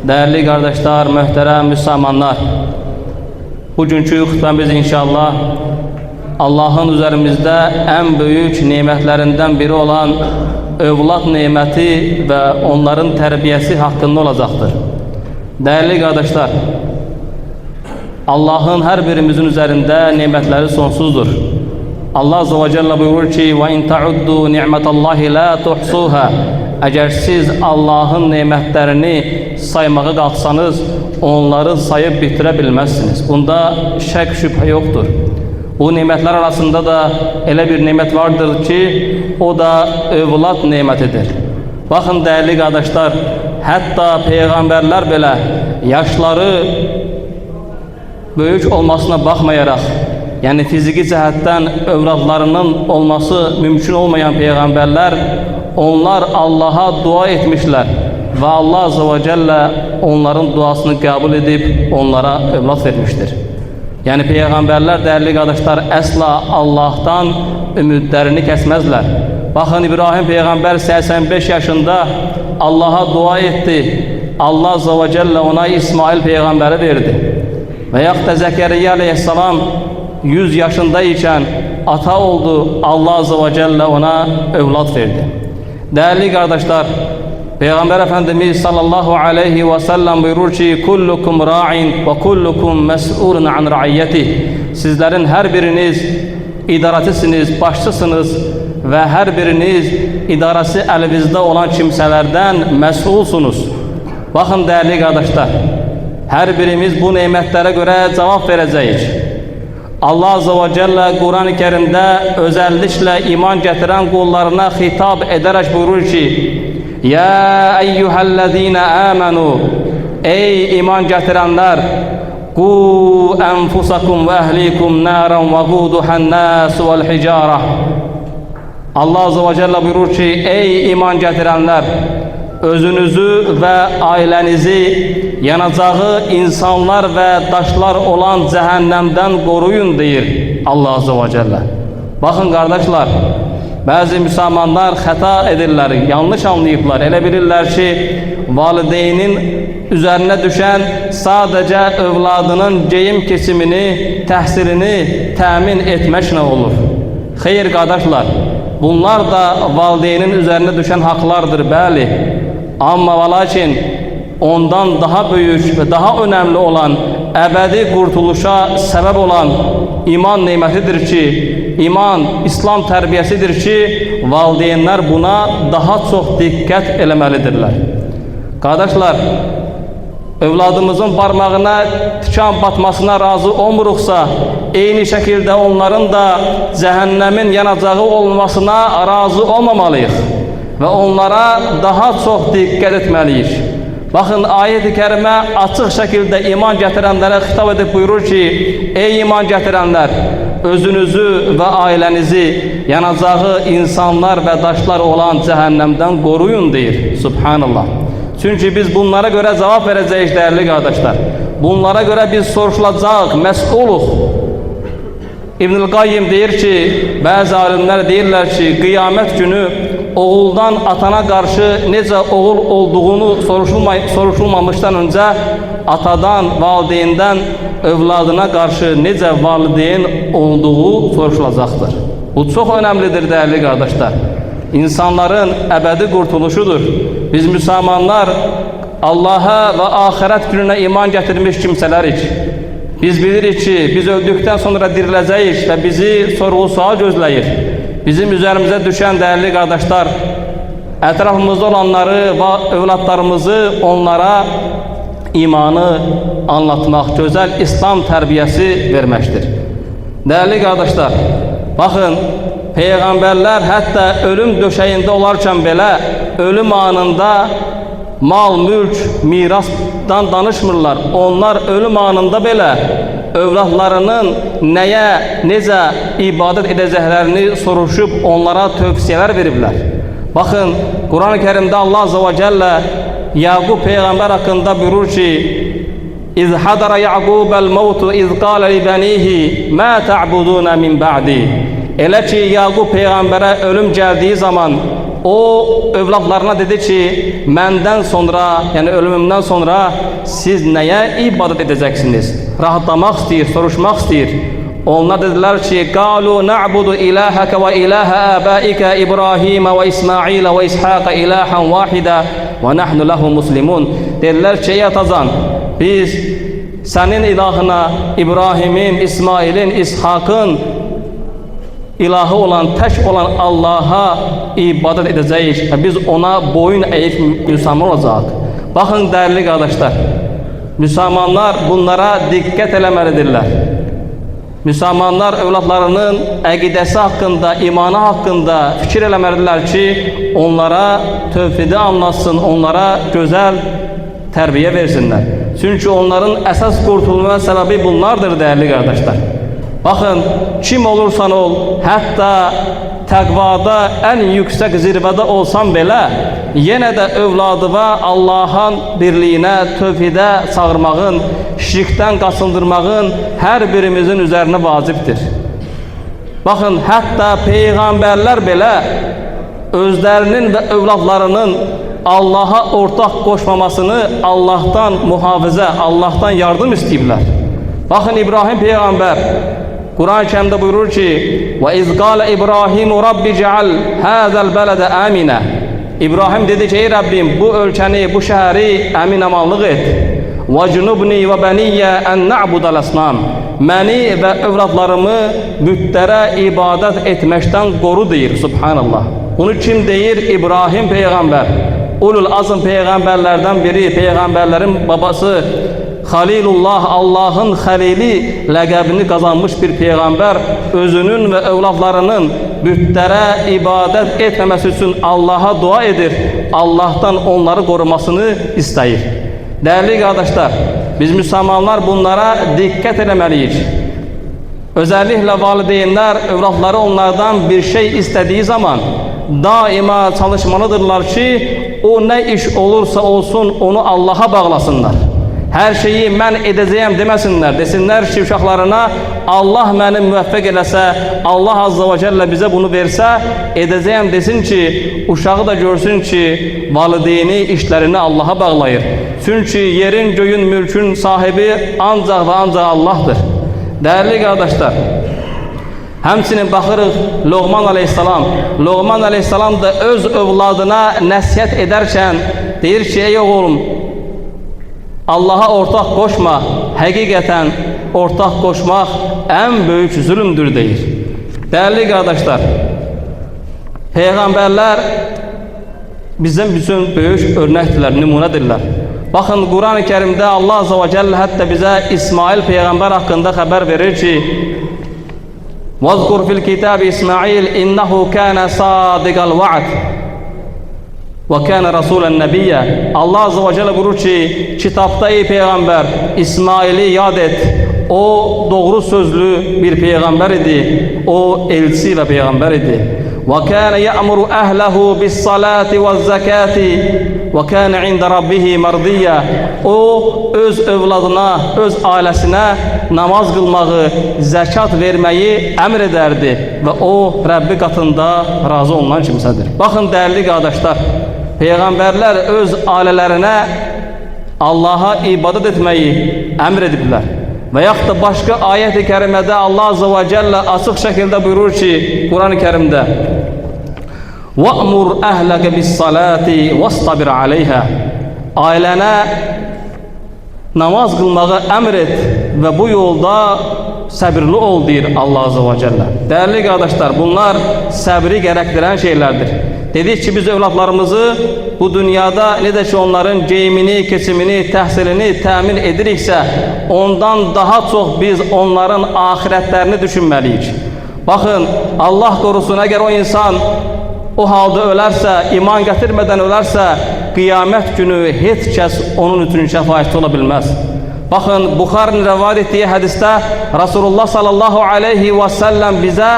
Değerli kardeşler, mühterem Müslümanlar, bugünkü xutbəmiz inşallah Allah'ın üzerimizde en büyük nimetlerinden biri olan evlat nimeti ve onların terbiyesi hakkında olacaktır. Değerli kardeşler, Allah'ın her birimizin üzerinde nimetleri sonsuzdur. Allah Azze ve Celle buyurur ki وَاِنْ تَعُدُّوا نِعْمَةَ اللّٰهِ لَا تُحْصُوهَا Eğer siz Allah'ın nimetlerini saymağa kalksanız onları sayıp bitirebilmezsiniz. Bunda şek şüphe yoktur. Bu nimetler arasında da öyle bir nimet vardır ki o da evlat nimetidir. Bakın değerli kardeşler, hatta peygamberler bile yaşları büyük olmasına bakmayarak, yani fiziki cihetten evlatlarının olması mümkün olmayan peygamberler, onlar Allah'a dua etmişler ve Allah Azze ve Celle onların duasını kabul edip onlara evlat vermiştir. Yani peygamberler değerli kardeşler asla Allah'tan ümitlerini kesmezler. Bakın İbrahim peygamber 85 yaşında Allah'a dua etti. Allah Azze ve Celle ona İsmail peygamberi verdi. Veyahut da Zekeriya aleyhisselam 100 yaşındayken ata oldu. Allah Azze ve Celle ona evlat verdi. Değerli kardeşler, Peygamber Efendimiz sallallahu aleyhi ve sellem buyurur ki kullukum ra'in ve kullukum mes'ulun an ra'iyyetih. Sizlerin her biriniz idaretisiniz, başçısınız ve her biriniz idaresi elinizde olan kimselerden mesulsunuz. Bakın değerli kardeşler, her birimiz bu nimetlere göre cevap vereceğiz. Allah Azze ve Celle Kur'an-ı Kerim'de özellikle iman getiren kullarına hitap ederek buyurur ki Ya eyyühellezine amenu Ey iman getirenler Ku enfusakum ve ehlikum naran ve guduhan nasu vel hicara Allah Azze ve Celle buyurur ki ey iman getirenler özünüzü ve ailenizi yanacağı insanlar ve taşlar olan cehennemden koruyun deyir Allah Azze ve Celle. Bakın kardeşler, bazı Müslümanlar hata edirler, yanlış anlayıplar. Elə bilirler ki valideynin üzerine düşen sadece evladının geyim kesimini, təhsilini təmin etməklə olur. Xeyr kardeşler, bunlar da valideynin üzerine düşen haklardır bəli. Amma və lakin ondan daha büyük ve daha önemli olan ebedi kurtuluşa sebep olan iman nimetidir ki, iman, İslam terbiyesidir ki valideynler buna daha çok dikkat eləməlidirlər. Kardeşler, evladımızın parmağına tikan batmasına razı olmuruqsa, eyni şekilde onların da cehennemin yanacağı olmasına razı olmamalıyıq ve onlara daha çok dikkat etmeliyiz. Bakın ayet-i kerime açık şekilde iman getirenlere hitap edip buyurur ki ey iman getirenler özünüzü ve ailenizi yanacağı insanlar ve taşlar olan cehennemden koruyun deyir. Subhanallah. Çünkü biz bunlara göre cevap vereceğiz değerli kardeşler. Bunlara göre biz soruşulacağız, mesuluk. İbn-i Qayyim deyir ki, bazı alimler deyirler ki, kıyamet günü oğuldan atana karşı nece oğul olduğunu soruşulmamıştan önce atadan, valideynden evladına karşı nece valideyn olduğu soruşulacaqdır. Bu çok önemlidir değerli kardeşler. İnsanların ebedi kurtuluşudur. Biz Müslümanlar Allah'a ve ahiret gününe iman getirmiş kimselerik. Biz bilirik ki biz öldükten sonra dirileceğiz ve bizi sorgu-sual gözləyir. Bizim üzerimize düşen değerli kardeşler, etrafımızda olanları ve evlatlarımızı onlara imanı anlatmak, güzel İslam terbiyesi vermektir. Değerli kardeşler, bakın peygamberler hatta ölüm döşeğinde olarken belə ölüm anında mal, mülk, mirasdan danışmırlar. Onlar ölüm anında belə evlatlarının neye, nece ibadet edəcəklərini soruşup onlara tövsiyeler veriblər. Bakın Kur'an-ı Kerim'de Allah Azze ve Celle Yaqub peygamber hakkında buyurur ki İz hadara Yaqubel mevtu iz qala li banihi ma ta'buduna min ba'di. Elə ki Yaqub peygambere ölüm geldiği zaman o övladlarına dedi ki, məndən sonra, yəni ölümümdən sonra siz nəyə ibadət edəcəksiniz? Rahatlamaq istəyir, soruşmaq istəyir. Onlar dedilər ki, qalu na'budu ilahaka və ilaha abaika İbrahim və İsmail və İshaq ilahan vahidə və nahnu lahu muslimun. Dedilər ki, ey atacan, biz sənin ilahına İbrahimin, İsmailin, İshakın ilahı olan, tək olan Allaha ibadət edəcəyik. Biz ona boyun əyib müsəlman olacaq. Baxın, dəyərli qardaşlar, müsəlmanlar bunlara diqqət eləməlidirlər. Müsəlmanlar övladlarının əqidəsi haqqında, imanı haqqında fikir eləməlidirlər ki, onlara tövhidi anlatsın, onlara gözəl tərbiyə versinlər. Çünki onların əsas qurtulma səbəbi bunlardır, dəyərli qardaşlar. Baxın, kim olursan ol, hətta təqvada ən yüksək zirvədə olsan belə, yenə də övladıva Allahın birliyinə, tövhidə çağırmağın, şirkdən qaçındırmağın hər birimizin üzərinə vacibdir. Baxın, hətta peyğəmbərlər belə özlərinin və övladlarının Allaha ortaq qoşmamasını Allahdan mühafizə, Allahdan yardım istəyiblər. Baxın, İbrahim peyğəmbər Quran-ı Kərimdə buyurur ki, وَاِذْ قَالَ İbrahim رَبِّ جَعَلْ هَذَا الْبَلَدَ آمِنَ. İbrahim dedi ki, ey Rabbim, bu ölkəni, bu şəhəri əmin-amanlıq et. وَجُنُبْنِي وَبَنِيَّ أَنْ نَعْبُدَ الْأَصْنَامِ. Məni və övladlarımı bütlərə ibadət etməkdən qoru deyir, subhanallah. Bunu kim deyir? İbrahim peyğəmbər. Ulul azm peyğəmbərlərdən biri, peyğəmbərlərin babası, Xalilullah, Allahın xəlili ləqəbini qazanmış bir peyğəmbər özünün və övladlarının bütlərə ibadət etməməsi üçün Allaha dua edir, Allahdan onları qorumasını istəyir. Dəyərli qardaşlar, biz müsəlmanlar bunlara diqqət eləməliyik. Özəlliklə valideynlər, övladları onlardan bir şey istədiyi zaman daima çalışmalıdırlar ki, o nə iş olursa olsun onu Allaha bağlasınlar. Hər şeyi mən edəcəyəm deməsinlər. Desinlər ki, uşaqlarına Allah məni müvəffəq eləsə, Allah Azza və Cəllə bizə bunu versə, edəcəyəm desin ki, uşağı da görsün ki, valideyni işlərini Allaha bağlayır. Çünki yerin, göyün, mülkün sahibi ancaq və ancaq Allahdır. Dəyərli qardaşlar, həmçinin baxırıq Loğman aleyhissalam. Loğman aleyhissalam da öz övladına nəsihət edərkən deyir ki, ey oğlum, Allaha ortaq qoşma, həqiqətən ortaq qoşmaq ən böyük zülümdür deyir. Dəyərli qardaşlar, peyğəmbərlər bizim üçün böyük örnəkdirlər, nümunədirlər. Baxın, Quran-ı Kərimdə Allah Azza və Cəllə hətta bizə İsmail peyğəmbər haqqında xəbər verir ki, وَذْكُرْ فِي الْكِتَابِ إِسْمَعِيلِ إِنَّهُ كَانَ صَادِقَ الْوَعْدِ وَكَانَ رَسُولًا نَبِيًّا. Allah Azze ve Celle buyurur ki, kitapta ey peygamber İsmail'i yad et. O doğru sözlü bir peygamber idi. O elçi ve peygamber idi. وَكَانَ يَأْمُرُ أَهْلَهُ بِالصَّلَاةِ وَالزَّكَاةِ وَكَانَ عِنْدَ رَبِّهِ مَرْضِيًّا. O öz övladına, öz ailesine namaz kılmağı, zekat vermeyi əmr edərdi ve o Rabbi katında razı olunan kimsədir. Bakın değerli kardeşler, peygamberler öz ailelerine Allah'a ibadet etmeyi əmr ediblər. Və yaxud da başqa ayət-i kərimədə Allah Azza və Cəllə açıq şəkildə buyurur ki, Quran-ı Kərimdə وَأْمُرْ أَهْلَكَ بِالصَّلَاةِ وَاسْتَبِرْ عَلَيْهَا. Ailənə namaz qılmağı əmr et və bu yolda səbirli ol deyir Allah Azza və Cəllə. Dəyərli qardaşlar, bunlar səbri gərəkdirən şeylərdir. Dedik ki, biz övladlarımızı bu dünyada necə ki onların geyimini, keçimini, təhsilini təmin ediriksə, ondan daha çox biz onların ahirətlərini düşünməliyik. Baxın, Allah qorusun, əgər o insan o halda ölərsə, iman gətirmədən ölərsə, qiyamət günü heç kəs onun üçün şəfaətçi ola bilməz. Baxın, Buxarın rəvayət etdiyi hədisdə Rasulullah sallallahu aleyhi və səlləm bizə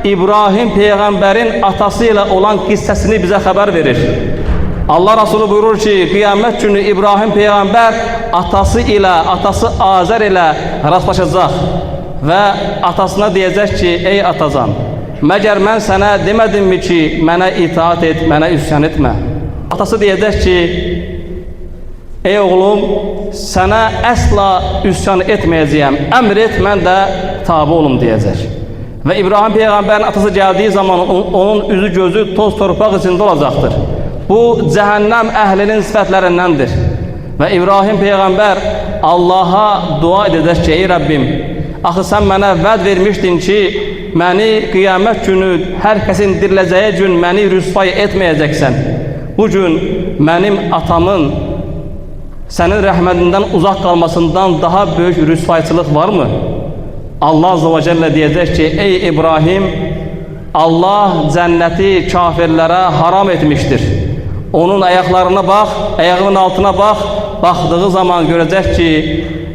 İbrahim peyğəmbərin atası ilə olan qissəsini bizə xəbər verir. Allah Rasulü buyurur ki, qiyamət günü İbrahim peyğəmbər atası ilə, atası Azər ilə rastlaşacaq və atasına deyəcək ki, ey atacan, Məgər mən sənə demədimmi ki, mənə itaat et, mənə üsyan etmə? Atası deyəcək ki, ey oğlum, sənə əsla üsyan etməyəcəyəm, əmr et, mən də tabi olum deyəcək. Və İbrahim Peyğəmbərin atası gəldiyi zaman onun üzü gözü toz torpaq içində olacaqdır. Bu, cəhənnəm əhlinin sifətlərindəndir. Və İbrahim Peyğəmbər Allaha dua edəcək ki, ey Rəbbim, axı sən mənə vəd vermişdin ki, məni qiyamət günü, hər kəsin diriləcəyi gün məni rüsvay etməyəcəksən. Bu gün mənim atamın sənin rəhmətindən uzaq qalmasından daha böyük rüsvayçılıq varmı? Allah Azze ve Celle deyəcək ki, ey İbrahim, Allah cənnəti kafirlərə haram etmişdir. Onun ayaqlarına bax, ayağının altına bax, baxdığı zaman görəcək ki,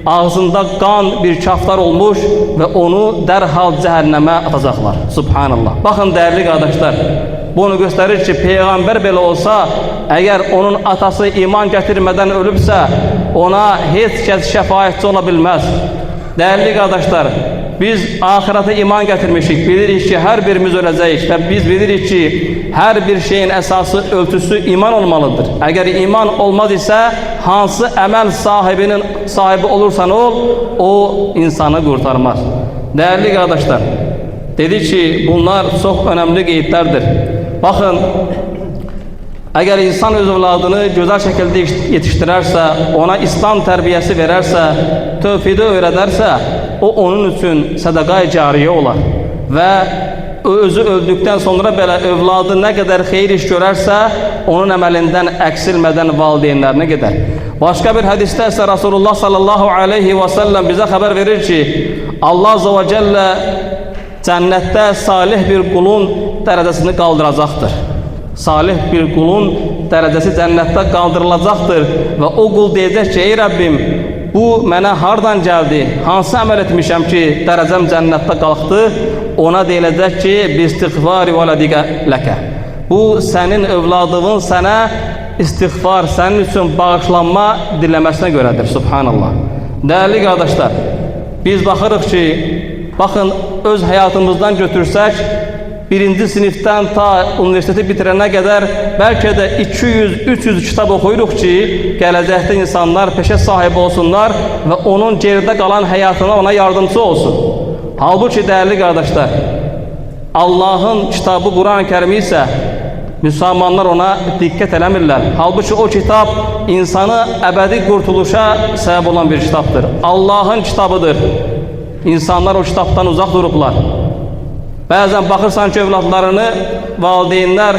ağzında qan bir kaftar olmuş və onu dərhal cəhənnəmə atacaqlar. Subhanallah. Baxın, dəyərli qardaşlar, bu onu göstərir ki, Peyğəmbər belə olsa, əgər onun atası iman gətirmədən ölübsə, ona heç kəs şəfaətçi ola bilməz. Dəyərli qardaşlar, biz ahirete iman gətirmişik, bilirik ki, hər birimiz öləcəyik və biz bilirik ki, hər bir şeyin əsası, ölçüsü iman olmalıdır. Əgər iman olmaz isə, hansı əməl sahibi olursan ol, o insanı qurtarmaz. Dəyərli qardaşlar, dedi ki, bunlar çox önəmli qeydlərdir. Baxın, əgər insan öz övladını gözəl şəkildə yetişdirərsə, ona İslam tərbiyəsi verərsə, tövhidi öyrədərsə, o onun üçün sədaqə-i cariyə olar və özü öldükdən sonra belə övladı nə qədər xeyir iş görərsə, onun əməlindən əksilmədən valideynlərinə gedər. Başqa bir hədisdə isə Rasulullah sallallahu aleyhi və səlləm bizə xəbər verir ki, Allah Azze ve Celle cənnətdə salih bir qulun dərəcəsini qaldıracaqdır. Salih bir qulun dərəcəsi cənnətdə qaldırılacaqdır və o qul deyəcək ki, ey Rəbbim, bu mənə hardan gəldi, hansı əməl etmişəm ki, dərəcəm cənnətdə qalxdı, ona deyiləcək ki, bistiğfari vələdigə ləkə. Bu, sənin övladının sənə istiğfar, sənin üçün bağışlanma diləməsinə görədir, subhanallah. Dəyərli qardaşlar, biz baxırıq ki, baxın, öz həyatımızdan götürsək, birinci sinifdən ta universiteti bitirənə qədər bəlkə də 200-300 kitab oxuyuruq ki, gələcəkdə insanlar peşə sahibi olsunlar və onun geridə qalan həyatına ona yardımcı olsun. Halbuki, dəyərli qardaşlar, Allahın kitabı Quran-ı Kərimi isə müsəlmanlar ona diqqət eləmirlər. Halbuki o kitab insanı əbədi qurtuluşa səbəb olan bir kitabdır. Allahın kitabıdır. İnsanlar o kitabdan uzaq durublar. Bəzən baxırsan ki, övladlarını valideynlər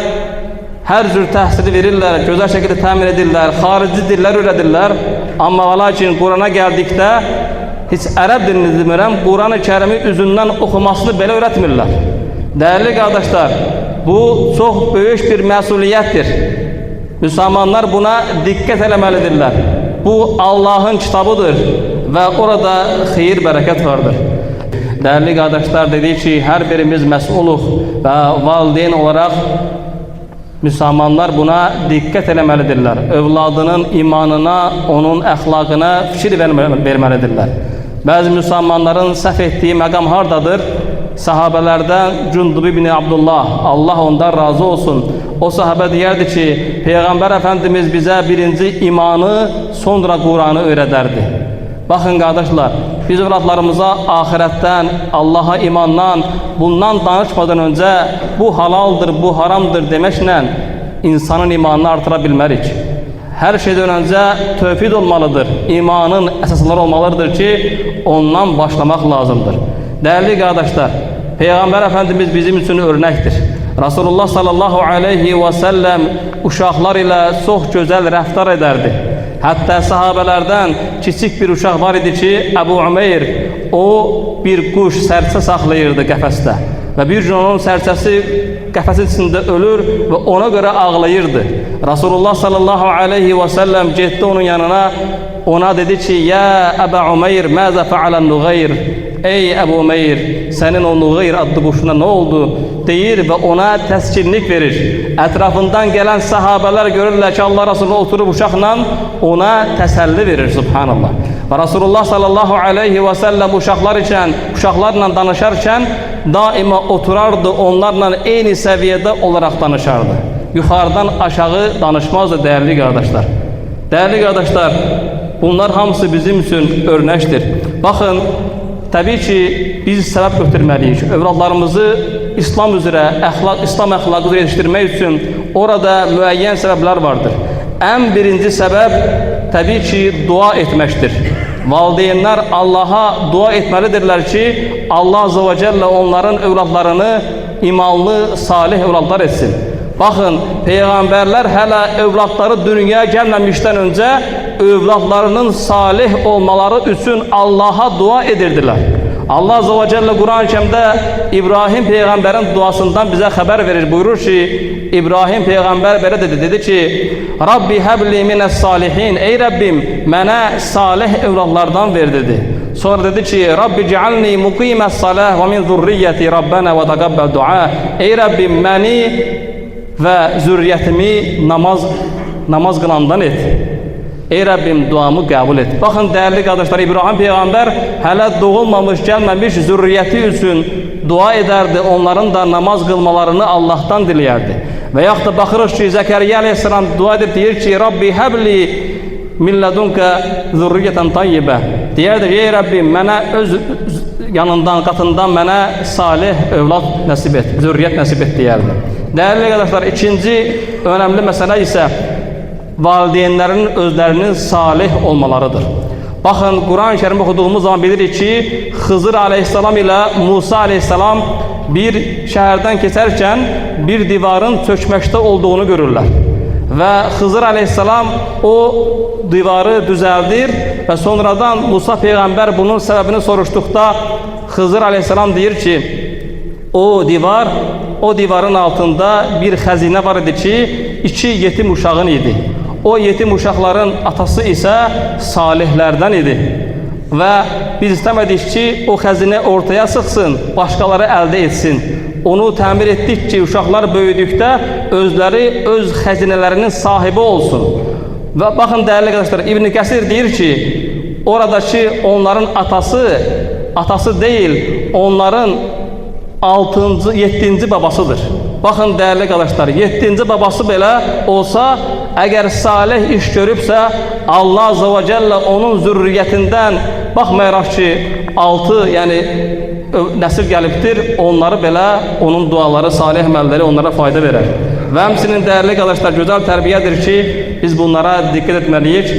hər cür təhsili verirlər, gözəl şəkildə təmin edirlər, xarici dillər öyrədirlər. Amma lakin Qurana gəldikdə, heç ərəb dilini demirəm, Quran-ı Kərimi üzündən oxumasını belə öyrətmirlər. Dəyərli qardaşlar, bu çox böyük bir məsuliyyətdir. Müsəlmanlar buna diqqət eləməlidirlər. Bu, Allahın kitabıdır və orada xeyir, bərəkət vardır. Dəyərli qardaşlar, dedik ki, hər birimiz məsulluq və valideyn olaraq müsəlmanlar buna diqqət eləməlidirlər. Övladının imanına, onun əxlaqına fikir verməlidirlər. Bəzi müsəlmanların səhv etdiyi məqam hardadır? Sahabələrdən Cündub ibn Abdullah, Allah ondan razı olsun. O sahabə deyərdi ki, Peyğəmbər Əfəndimiz bizə birinci imanı, sonra Quranı öyrədərdi. Baxın qardaşlar, biz övladlarımıza ahirətdən, Allaha imandan, bundan danışmadan öncə bu halaldır, bu haramdır deməklə insanın imanını artıra bilmərik. Hər şeydən öncə tövhid olmalıdır, imanın əsasları olmalıdır ki, ondan başlamaq lazımdır. Dəyərli qardaşlar, Peyğəmbər Əfəndimiz bizim üçün örnəkdir. Rasulullah sallallahu aleyhi və səlləm uşaqlar ilə çox gözəl rəftar edərdi. Hətta sahabələrdən kiçik bir uşaq var idi ki, Əbu Umeyr, o bir quş, sərçə saxlayırdı qəfəsdə. Və bir gün onun sərçəsi qəfəsin içində ölür və ona görə ağlayırdı. Rasulullah sallallahu aleyhi və səlləm getdi onun yanına, ona dedi ki, ya Əbu Umeyr, məzə fəalən Nuğayr? Ey Əbu Umeyr, sənin o Nuğayr adlı quşuna nə oldu? Deyir və ona təskinlik verir. Ətrafından gələn sahabələr görürlər ki, Allah Resulü oturub uşaqla ona təsəlli verir, subhanallah. Və Rasulullah sallallahu aleyhi və səlləm uşaqlarla danışarkən daima oturardı, onlarla eyni səviyyədə olaraq danışardı. Yuxarıdan aşağı danışmazdı değerli kardeşler. Değerli kardeşler, bunlar hamısı bizim üçün örnəkdir. Baxın, təbii ki, biz səbəb götürməliyik. Övladlarımızı İslam üzrə, İslam əxlaqı üzrə yetişdirmək üçün orada müəyyən səbəblər vardır. Ən birinci səbəb təbii ki, dua etməkdir. Valideynlər Allaha dua etməlidirlər ki, Allah Azze ve Celle onların övladlarını imanlı, salih övladlar etsin. Baxın, Peyğəmbərlər hələ övladları dünyaya gəlməmişdən öncə övladlarının salih olmaları üçün Allaha dua edirdilər. Allah Azze ve Celle Kur'an-ı Kerim'de İbrahim Peygamber'in duasından bize haber verir. Buyurur ki, İbrahim Peygamber böyle dedi ki, Rabbi hebli mines salihin, ey Rabbim mənə salih evlatlardan ver dedi. Sonra dedi ki, Rabbi cealni muqimes salah ve min zurriyeti Rabbena ve taqabbel dua. Ey Rabbim məni və zürriyyətimi namaz qılandan et. Ey Rabbim duamı qəbul et. Baxın değerli kardeşler, İbrahim Peygamber hələ doğulmamış, gəlməmiş zürriyyəti üçün dua ederdi. Onların da namaz qılmalarını Allah'tan diləyərdi. Və yaxud da baxırıq ki, Zəkəriyyə aleyhisselam dua edib deyir ki, Rabbi həbli min ladunka zurriyyətən tayyibə. Deyərdi, ey Rabbim mənə öz yanından, qatından mənə salih övlad nəsib et, zürriyyət nəsib et deyərdi. Değerli kardeşler, ikinci önemli mesele ise valideynlərin özlərinin salih olmalarıdır. Baxın, Quran-ı Kerim oxuduğumuz zaman bilirik ki, Xızır aleyhisselam ilə Musa aleyhisselam bir şəhərdən keçərkən bir divarın çökməkdə olduğunu görürlər. Və Xızır aleyhisselam o divarı düzəldir və sonradan Musa peyğəmbər bunun səbəbini soruşduqda Xızır aleyhisselam deyir ki, o divarın altında bir xəzinə var idi ki, 2 yetim uşağın idi. O yetim uşaqların atası isə salihlərdən idi. Və biz istəmədik ki, o xəzinə ortaya sıxsın, başqaları əldə etsin. Onu təmir etdik ki, uşaqlar böyüdükdə özləri öz xəzinələrinin sahibi olsun. Və baxın değerli arkadaşlar, İbn Kəsir deyir ki, oradakı onların atası deyil, onların 7. babasıdır. Baxın değerli arkadaşlar, 7. babası belə olsa, əgər salih iş görübsə, Allah Azze ve Celle onun zürriyyətindən baxmayaraq ki, 6 yəni nəsil gəlibdir, onları belə onun duaları, salih əməlləri onlara fayda verər. Və həmçinin değerli arkadaşlar, gözəl tərbiyədir ki, biz bunlara dikkat etməliyik.